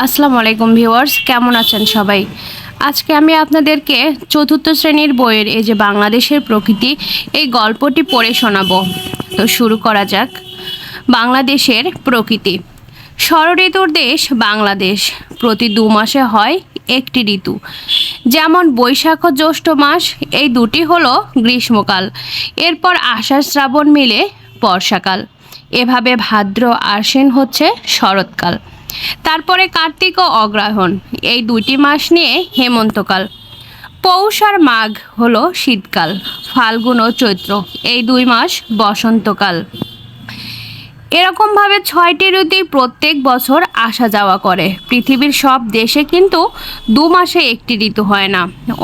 আসসালামু আলাইকুম ভিউয়ার্স, কেমন আছেন সবাই? আজকে আমি আপনাদেরকে চতুর্থ শ্রেণীর বইয়ের এই যে বাংলাদেশের প্রকৃতি এই গল্পটি পড়ে শোনাবো। তো শুরু করা যাক। বাংলাদেশের প্রকৃতি। ষড়ঋতুর দেশ বাংলাদেশ। প্রতি 2 মাসে হয় একটি ঋতু, যেমন বৈশাখ ও জ্যৈষ্ঠ মাস, এই দুটি হলো গ্রীষ্মকাল। এরপর আষাঢ় শ্রাবণ মিলে বর্ষাকাল। এভাবে ভাদ্র আশ্বিন হচ্ছে শরৎকাল। তারপরে কার্তিক ও অগ্রহায়ণ, এই দুটি মাস নিয়ে হেমন্তকাল। পৌষ আর মাঘ হলো শীতকাল। ফাল্গুন ও চৈত্র, এই 2 মাস বসন্তকাল। এরকমভাবে 6টি ঋতুই প্রত্যেক বছর আসা যাওয়া করে। পৃথিবীর সব দেশে কিন্তু 2 মাসে একটি ঋতু হয় না।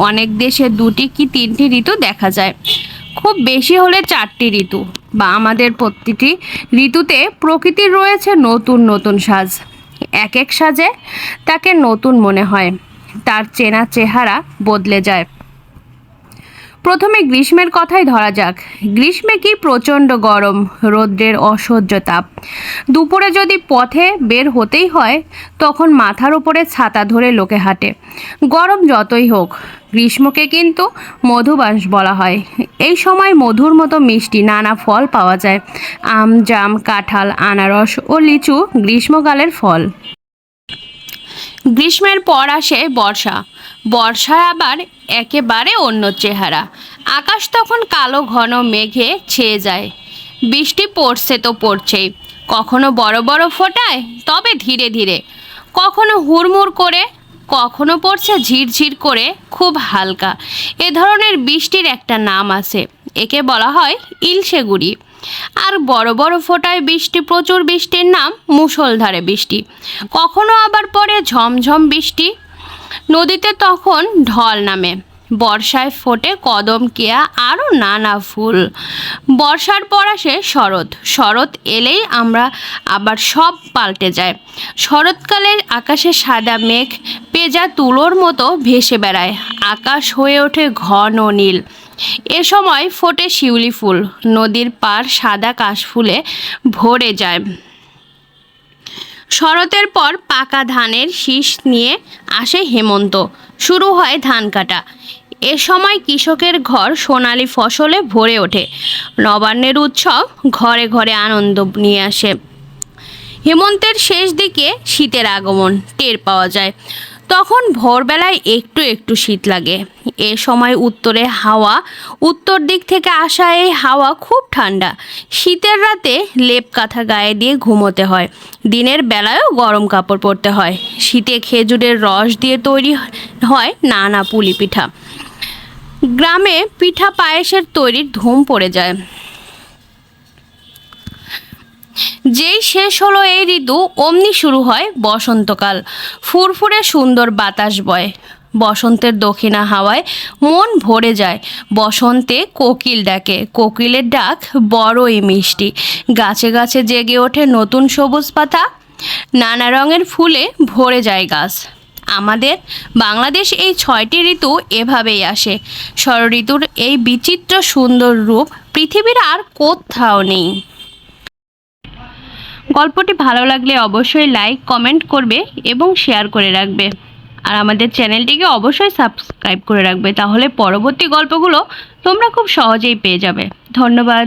অনেক দেশে 2টি কি 3টি ঋতু দেখা যায়। খুব বেশি হলে 4টি ঋতু। বা আমাদের প্রতিটি ঋতুতে প্রকৃতির রয়েছে নতুন নতুন সাজ। এক এক সাজে তাকে নতুন মনে হয়, তার চেনা চেহারা বদলে যায়। প্রথমে গ্রীষ্মের কথাই ধরা যাক। গ্রীষ্মে কি প্রচণ্ড গরম, রৌদ্রের অসহ্য তাপ। দুপুরে যদি পথে বের হতেই হয়, তখন মাথার উপরে ছাতা ধরে লোকে হাঁটে। গরম যতই হোক, গ্রীষ্মকে কিন্তু মধুমাস বলা হয়। এই সময় মধুর মতো মিষ্টি নানা ফল পাওয়া যায়। আম, জাম, কাঁঠাল, আনারস ও লিচু গ্রীষ্মকালের ফল। গ্রীষ্মের পর আসে বর্ষা। বর্ষার আবার একেবারে অন্য চেহারা। আকাশ তখন কালো ঘন মেঘে ছেয়ে যায়। বৃষ্টি পড়ছে তো পড়ছেই। কখনো বড় বড় ফোঁটায়, তবে ধীরে ধীরে। কখনো হুড়মুড় করে, কখনো পড়ছে ঝিরঝির করে, খুব হালকা। এ ধরনের বৃষ্টির একটা নাম আছে, একে বলা হয় ইলশে গুঁড়ি। আর বড় বড় ফোঁটায় বৃষ্টি, প্রচুর বৃষ্টির নাম মুষলধারে বৃষ্টি। কখনো আবার পড়ে ঝমঝম বৃষ্টি। নদীতে তখন ঢল নামে। বর্ষায় ফোটে কদম, কেয়া আরও নানা ফুল। বর্ষার পর আসে শরৎ। শরৎ এলেই আমরা আবার সব পাল্টে যায়। শরৎকালে আকাশে সাদা মেঘ পেঁজা তুলোর মতো ভেসে বেড়ায়। আকাশ হয়ে ওঠে ঘন নীল। এ সময় ফোটে শিউলি ফুল। নদীর পাড় সাদা কাশফুলে ভরে যায়। শরতের পর পাকা ধানের শীষ নিয়ে আসে হেমন্ত। শুরু হয় ধান কাটা। এ সময় কৃষকের ঘর সোনালি ফসলে ভরে ওঠে। নবান্নের উৎসব ঘরে ঘরে আনন্দ নিয়ে আসে। হেমন্তের শেষ দিকে শীতের আগমন টের পাওয়া যায়। তখন ভোরবেলায় একটু একটু শীত লাগে। এ সময় উত্তরে হাওয়া, উত্তর দিক থেকে আসা এই হাওয়া খুব ঠান্ডা। শীতের রাতে লেপ কাঁথা গায়ে দিয়ে ঘুমোতে হয়। দিনের বেলায়ও গরম কাপড় পরতে হয়। শীতে খেজুরের রস দিয়ে তৈরি হয় নানা পুলি পিঠা। গ্রামে পিঠা পায়েসের তৈরির ধুম পড়ে যায়। যেই শেষ হলো এই ঋতু, অমনি শুরু হয় বসন্তকাল। ফুরফুরে সুন্দর বাতাস বয়। বসন্তের দক্ষিণা হাওয়ায় মন ভরে যায়। বসন্তে কোকিল ডাকে। কোকিলের ডাক বড়ই মিষ্টি। গাছে গাছে জেগে ওঠে নতুন সবুজ পাতা। নানা রঙের ফুলে ভরে যায় গাছ। আমাদের বাংলাদেশ এই 6টি ঋতু এভাবেই আসে। ষড়ঋতুর এই বিচিত্র সুন্দর রূপ পৃথিবীর আর কোথাও নেই। গল্পটি ভালো লাগলে অবশ্যই লাইক, কমেন্ট করবে এবং শেয়ার করে রাখবে। আর আমাদের চ্যানেলটিকে অবশ্যই সাবস্ক্রাইব করে রাখবে, তাহলে পরবর্তী গল্পগুলো তোমরা খুব সহজেই পেয়ে যাবে। ধন্যবাদ।